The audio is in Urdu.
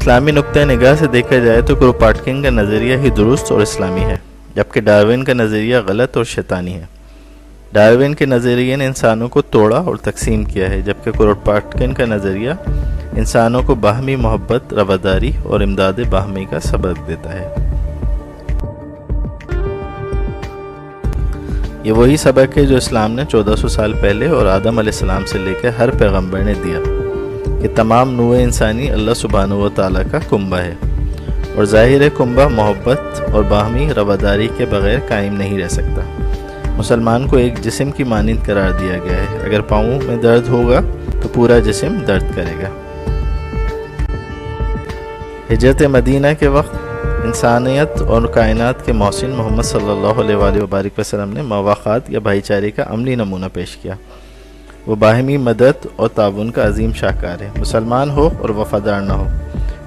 اسلامی نقطہ نگاہ سے دیکھا جائے تو کروپاٹکن کا نظریہ ہی درست اور اسلامی ہے، جبکہ ڈارون کا نظریہ غلط اور شیطانی ہے۔ ڈارون کے نظریے نے انسانوں کو توڑا اور تقسیم کیا ہے، جبکہ کروپاٹکن کا نظریہ انسانوں کو باہمی محبت، رواداری اور امداد باہمی کا سبق دیتا ہے۔ یہ وہی سبق ہے جو اسلام نے 1400 سال پہلے اور آدم علیہ السلام سے لے کر ہر پیغمبر نے دیا، کہ تمام نوع انسانی اللہ سبحانہ و تعالیٰ کا کنبہ ہے، اور ظاہر کنبہ محبت اور باہمی رواداری کے بغیر قائم نہیں رہ سکتا۔ مسلمان کو ایک جسم کی مانند قرار دیا گیا ہے، اگر پاؤں میں درد ہوگا تو پورا جسم درد کرے گا۔ ہجرت مدینہ کے وقت انسانیت اور کائنات کے محسن محمد صلی اللہ علیہ وآلہ وبارک وسلم نے مواخات یا بھائی چارے کا عملی نمونہ پیش کیا۔ وہ باہمی مدد اور تعاون کا عظیم شاہکار ہے۔ مسلمان ہو اور وفادار نہ ہو،